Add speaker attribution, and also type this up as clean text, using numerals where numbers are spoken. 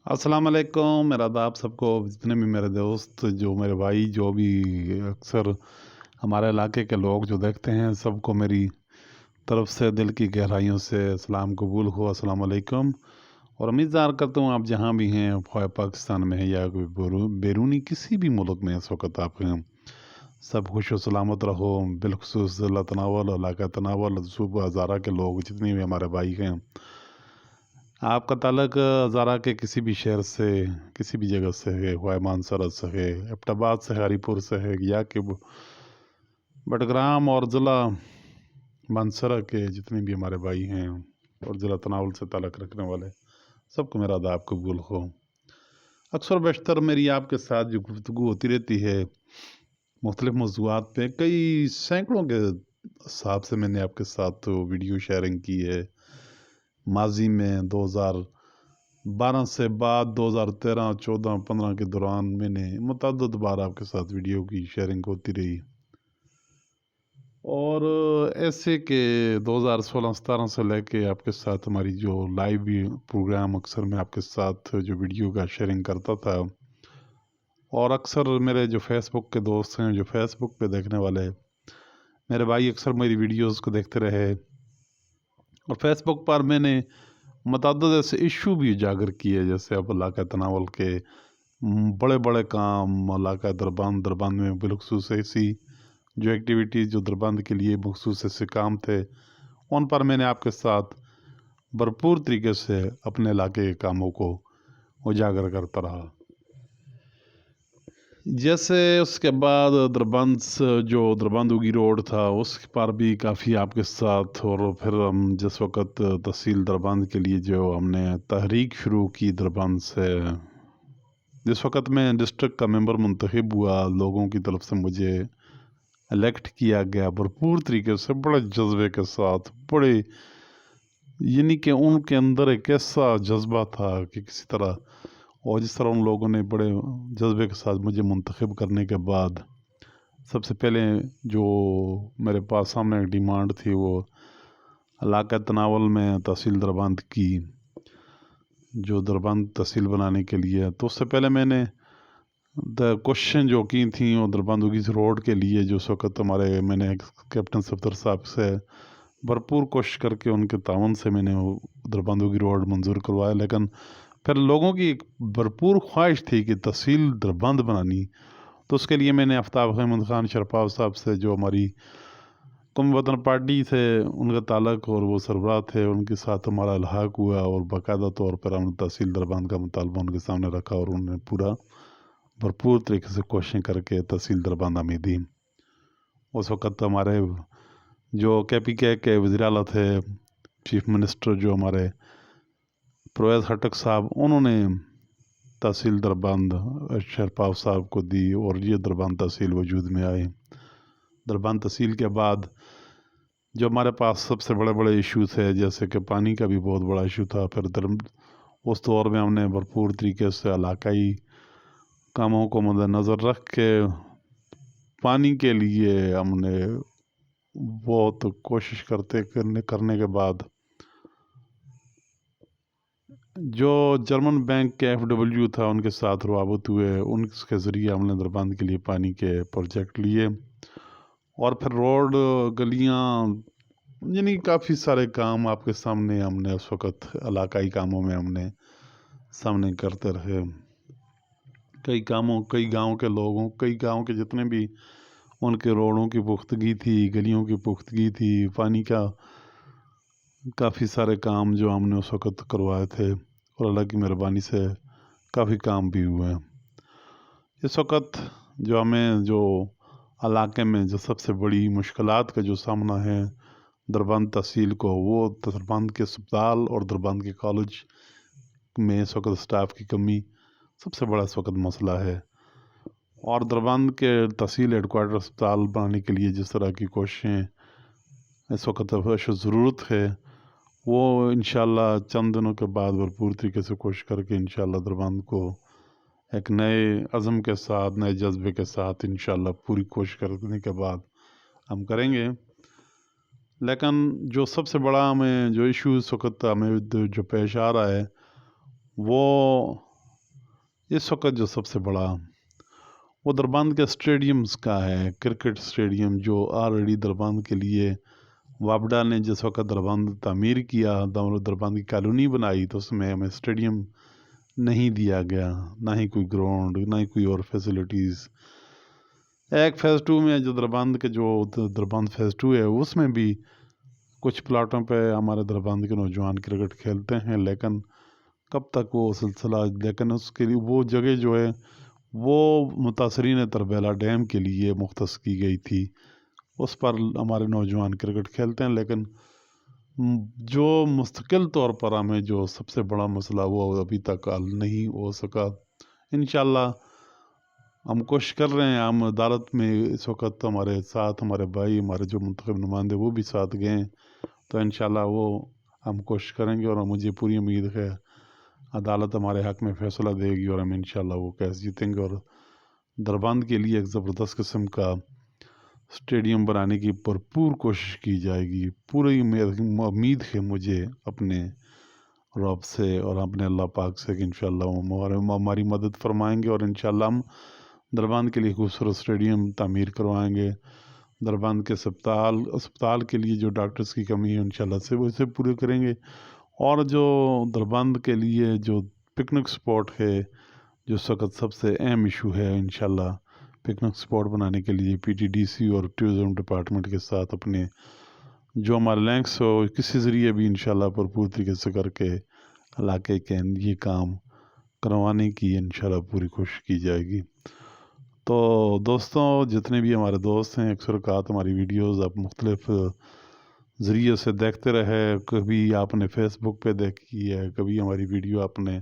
Speaker 1: अस्सलाम वालेकुम। मेरा आदाब सबको, जितने भी मेरे दोस्त, जो मेरे भाई, जो भी अक्सर हमारे इलाके के लोग जो देखते हैं, सबको मेरी तरफ से दिल की गहराइयों से सलाम कबूल हो। अस्सलाम वालेकुम। और उम्मीद ज़ाहिर करता हूँ आप जहाँ भी हैं, ख्वाह पाकिस्तान में हैं या कोई बैरूनी किसी भी मुल्क में इस वक्त आप हैं, सब खुश व सलामत रहो। बिलखसूस अल्लाह तनावल इलाका तनावल सूबा हज़ारा के लोग जितने भी हमारे भाई हैं, आपका ताल्लुक हज़ारा के किसी भी शहर से, किसी भी जगह से है, ख्वाह मानसरत से है, एबटाबाद से, हरीपुर से है, या कि बडग्राम और ज़िला मानसरा के जितने भी हमारे भाई हैं और ज़िला तनावल से ताल्लुक़ रखने वाले, सबको मेरा आदाब कबूल हो। अक्सर बशतर मेरी आपके साथ जो गुफ्तगू होती रहती है मुख्तलिफ़ मौज़ूआत पे, कई सैकड़ों के हिसाब से मैंने आपके साथ वीडियो शेयरिंग की है। माजी में 2012 से बाद 2013, 14, 15 के दौरान मैंने मुतअद्दिद बार आपके साथ वीडियो की शेयरिंग होती रही। और ऐसे के 2016-17 से लेके आपके साथ हमारी जो लाइव भी प्रोग्राम, अक्सर मैं आपके साथ जो वीडियो का शेयरिंग करता था। और अक्सर मेरे जो फेसबुक के दोस्त हैं, जो फेसबुक पे देखने वाले मेरे भाई, अक्सर मेरी वीडियोस को देखते रहे। और फेसबुक पर मैंने मुतअद्दिद ऐसे इशू भी उजागर किए, जैसे अब इलाका तनावल के बड़े बड़े काम, इलाका दरबंद में बिलखसूस ऐसी जो एक्टिविटीज़ जो दरबंद के लिए मखसूस ऐसे काम थे, उन पर मैंने आपके साथ भरपूर तरीके से अपने इलाके के कामों को उजागर करता रहा। जैसे उसके बाद जो दरबंद उगी रोड था, उस पर भी काफ़ी आपके साथ, और फिर हम जिस वक्त तहसील दरबंद के लिए जो हमने तहरीक शुरू की दरबंद से, जिस वक्त मैं डिस्ट्रिक्ट का मेंबर मुंतखब हुआ, लोगों की तरफ से मुझे इलेक्ट किया गया भरपूर तरीके से, बड़े जज्बे के साथ, बड़े यानी कि उनके अंदर एक ऐसा जज्बा था कि किसी तरह, और जिस तरह उन लोगों ने बड़े जज्बे के साथ मुझे मुंतखब करने के बाद, सबसे पहले जो मेरे पास सामने एक डिमांड थी, वो इलाका तनावल में तहसील दरबंद की, जो दरबंद तहसील बनाने के लिए। तो उससे पहले मैंने क्वेश्चन जो की थी वो दरबंद उगी रोड के लिए, जो उस वक्त हमारे, मैंने कैप्टन सफदर साहब से भरपूर कोशिश करके उनके तावन से मैंने वो दरबंद उगी रोड मंजूर करवाया। लेकिन फिर लोगों की एक भरपूर ख्वाहिश थी कि तहसील दरबंद बनानी, तो उसके लिए मैंने आफ्ताब अहमद खान शरपाव साहब से, जो हमारी कौमी वतन पार्टी से उनका ताल्लुक और वो सरबराह थे, उनके साथ हमारा इल्हाक हुआ और बाकायदा तौर पर हमने तहसील दरबंद का मुतालबा उनके सामने रखा, और उन्होंने पूरा भरपूर तरीके से कोशिशें करके तहसील दरबंद हमें दी। उस वक़्त हमारे जो KPK के वज़ीर आला थे, चीफ मिनिस्टर जो हमारे परवेज़ खट्टक साहब, उन्होंने तहसील दरबंद शरपाव साहब को दी, और ये दरबंद तहसील वजूद में आई। दरबंद तहसील के बाद जो हमारे पास सबसे बड़े बड़े इशू थे, जैसे कि पानी का भी बहुत बड़ा इशू था, फिर उस दौर में हमने भरपूर तरीके से इलाकाई कामों को मद्देनज़र रख के पानी के लिए हमने बहुत कोशिश करने के बाद, जो जर्मन बैंक के FW था, उनके साथ रवाबत हुए, उनके ज़रिए हमने दरबंद के लिए पानी के प्रोजेक्ट लिए, और फिर रोड, गलियाँ, यानी काफ़ी सारे काम आपके सामने हमने उस वक़्त इलाकाई कामों में हमने सामने करते रहे। कई गाँव के लोगों, कई गाँव के जितने भी उनके रोडों की पुख्तगी थी, गलियों की पुख्तगी थी, पानी का काफ़ी सारे काम जो हमने उस वक़्त करवाए थे, और अल्लाह की मेहरबानी से काफ़ी काम भी हुए। इस वक़्त जो हमें, जो इलाके में जो सबसे बड़ी मुश्किलात का जो सामना है दरबंद तहसील को, वो दरबंद के अस्पताल और दरबंद के कॉलेज में इस वक्त स्टाफ की कमी सबसे बड़ा इस वक्त मसला है। और दरबंद के तहसील हेडकोार्टर अस्पताल बनाने के लिए जिस तरह की कोशिशें इस वक्त ज़रूरत है, वो इंशाल्लाह चंद दिनों के बाद भरपूर तरीके से कोशिश करके इंशाल्लाह दरबंद को एक नए अज़म के साथ, नए जज्बे के साथ इंशाल्लाह पूरी कोशिश करने के बाद हम करेंगे। लेकिन जो सबसे बड़ा हमें जो इशू इस वक्त हमें जो पेश आ रहा है, वो इस वक्त जो सबसे बड़ा वो दरबंद के स्टेडियम्स का है, क्रिकेट स्टेडियम जो ऑलरेडी दरबंद के लिए वापडा ने जिस वक्त दरबंद तामीर किया, दरबंद की कॉलोनी बनाई, तो उसमें हमें स्टेडियम नहीं दिया गया, ना ही कोई ग्राउंड, ना ही कोई और फैसिलिटीज़। एक फ़ेज़ 2 में जो दरबंद के जो दरबंद फ़ेज़ 2 है उसमें भी कुछ प्लाटों पे हमारे दरबंद के नौजवान क्रिकेट खेलते हैं, लेकिन कब तक वो सिलसिला, लेकिन उसके लिए वो जगह जो है वो मुतासरीन तरबेला डैम के लिए मुख्तस की गई थी, उस पर हमारे नौजवान क्रिकेट खेलते हैं। लेकिन जो मुस्तकिल तौर पर हमें जो सबसे बड़ा मसला वो अभी तक हल नहीं हो सका। इंशाल्लाह हम कोशिश कर रहे हैं, हम अदालत में इस वक्त हमारे साथ हमारे भाई, हमारे जो मुंतखब नुमाइंदे वो भी साथ गए हैं, तो इंशाल्लाह वो हम कोशिश करेंगे और मुझे पूरी उम्मीद है अदालत हमारे हक़ में फ़ैसला देगी और हम इंशाल्लाह वो केस जीतेंगे और दरबंद के लिए एक ज़बरदस्त किस्म का स्टेडियम बनाने की भरपूर कोशिश की जाएगी। पूरी उम्मीद है मुझे अपने रब से और अपने अल्लाह पाक से कि इंशाल्लाह वो हमारी मदद फरमाएंगे और इंशाल्लाह हम दरबंद के लिए खूबसूरत स्टेडियम तामीर करवाएंगे। दरबंद के अस्पताल के लिए जो डॉक्टर्स की कमी है इंशाल्लाह से वो इसे पूरे करेंगे। और जो दरबंद के लिए जो पिकनिक स्पॉट है, जो इस वक्त सबसे अहम इशू है, इंशाल्लाह पिकनिक स्पॉट बनाने के लिए पीटीडीसी और टूरिज़म डिपार्टमेंट के साथ अपने जो हमारे लिंक्स हो किसी ज़रिए भी इंशाल्लाह भरपूर तरीके से करके इलाके के ये काम करवाने की इंशाल्लाह पूरी कोशिश की जाएगी। तो दोस्तों, जितने भी हमारे दोस्त हैं, अक्सर औक़ात हमारी वीडियोज़ आप मुख्तलिफ़ ज़रिए से देखते रहे, कभी आपने फ़ेसबुक पे देखी है, कभी हमारी वीडियो आपने